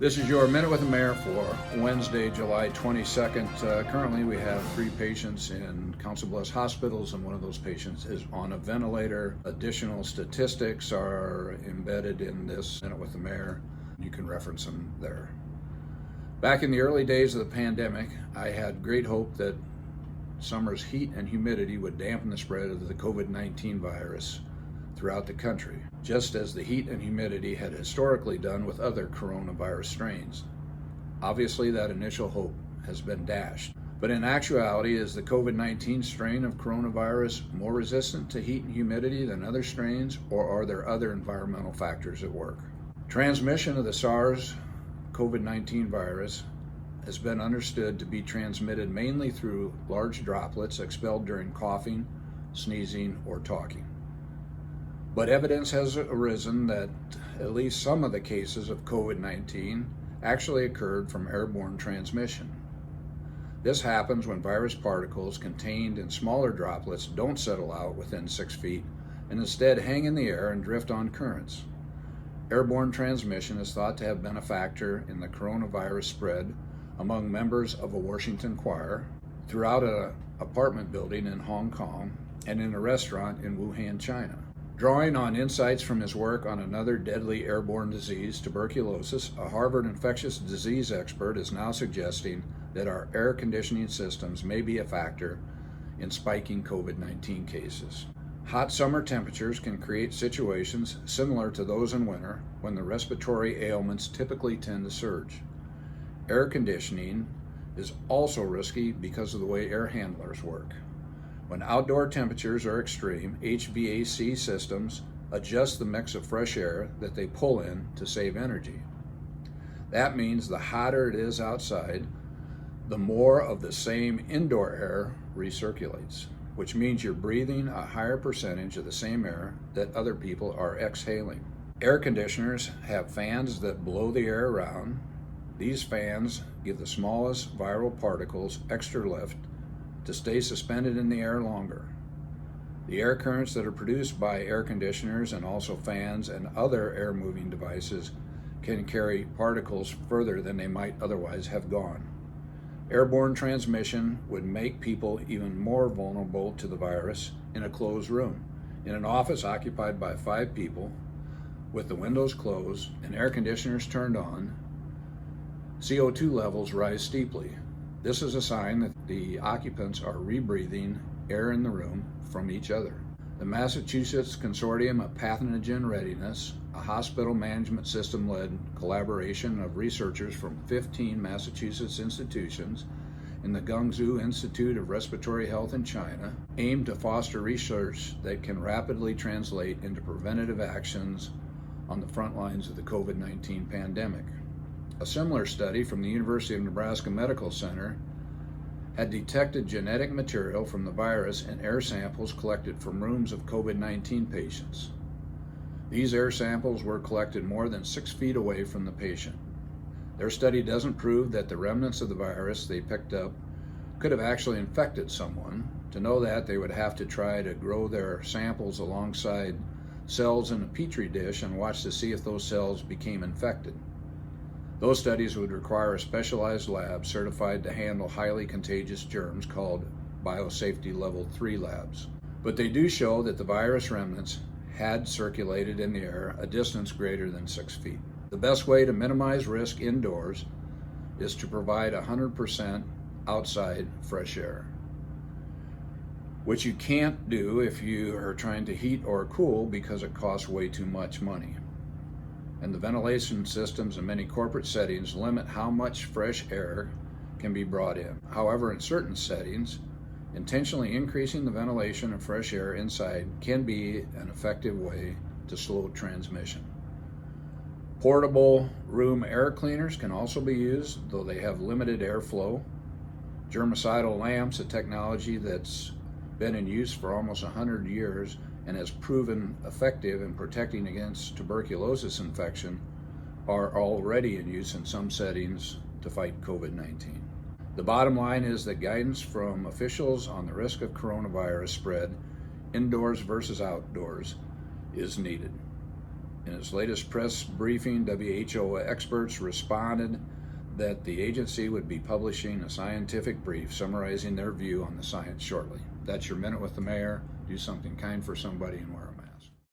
This is your Minute with the Mayor for Wednesday, July 22nd. Currently, we have 3 patients in Council Bluffs hospitals, and one of those patients is on a ventilator. Additional statistics are embedded in this Minute with the Mayor. You can reference them there. Back in the early days of the pandemic, I had great hope that summer's heat and humidity would dampen the spread of the COVID-19 virus throughout the country, just as the heat and humidity had historically done with other coronavirus strains. Obviously, that initial hope has been dashed. But in actuality, is the COVID-19 strain of coronavirus more resistant to heat and humidity than other strains, or are there other environmental factors at work? Transmission of the SARS-CoV-19 virus has been understood to be transmitted mainly through large droplets expelled during coughing, sneezing, or talking. But evidence has arisen that at least some of the cases of COVID-19 actually occurred from airborne transmission. This happens when virus particles contained in smaller droplets don't settle out within 6 feet and instead hang in the air and drift on currents. Airborne transmission is thought to have been a factor in the coronavirus spread among members of a Washington choir, throughout an apartment building in Hong Kong, and in a restaurant in Wuhan, China. Drawing on insights from his work on another deadly airborne disease, tuberculosis, a Harvard infectious disease expert is now suggesting that our air conditioning systems may be a factor in spiking COVID-19 cases. Hot summer temperatures can create situations similar to those in winter when the respiratory ailments typically tend to surge. Air conditioning is also risky because of the way air handlers work. When outdoor temperatures are extreme, HVAC systems adjust the mix of fresh air that they pull in to save energy. That means the hotter it is outside, the more of the same indoor air recirculates, which means you're breathing a higher percentage of the same air that other people are exhaling. Air conditioners have fans that blow the air around. These fans give the smallest viral particles extra lift to stay suspended in the air longer. The air currents that are produced by air conditioners and also fans and other air moving devices can carry particles further than they might otherwise have gone. Airborne transmission would make people even more vulnerable to the virus in a closed room. In an office occupied by 5 people, with the windows closed and air conditioners turned on, CO2 levels rise steeply. This is a sign that the occupants are rebreathing air in the room from each other. The Massachusetts Consortium of Pathogen Readiness, a hospital management system-led collaboration of researchers from 15 Massachusetts institutions and the Guangzhou Institute of Respiratory Health in China, aim to foster research that can rapidly translate into preventative actions on the front lines of the COVID-19 pandemic. A similar study from the University of Nebraska Medical Center had detected genetic material from the virus in air samples collected from rooms of COVID-19 patients. These air samples were collected more than 6 feet away from the patient. Their study doesn't prove that the remnants of the virus they picked up could have actually infected someone. To know that, they would have to try to grow their samples alongside cells in a petri dish and watch to see if those cells became infected. Those studies would require a specialized lab certified to handle highly contagious germs called Biosafety Level 3 labs. But they do show that the virus remnants had circulated in the air a distance greater than 6 feet. The best way to minimize risk indoors is to provide 100% outside fresh air, which you can't do if you are trying to heat or cool because it costs way too much money. And the ventilation systems in many corporate settings limit how much fresh air can be brought in. However, in certain settings, intentionally increasing the ventilation of fresh air inside can be an effective way to slow transmission. Portable room air cleaners can also be used, though they have limited airflow. Germicidal lamps, a technology that's been in use for almost 100 years and has proven effective in protecting against tuberculosis infection, are already in use in some settings to fight COVID-19. The bottom line is that guidance from officials on the risk of coronavirus spread indoors versus outdoors is needed. In its latest press briefing, WHO experts responded that the agency would be publishing a scientific brief summarizing their view on the science shortly. That's your Minute with the Mayor. Do something kind for somebody and wear a mask.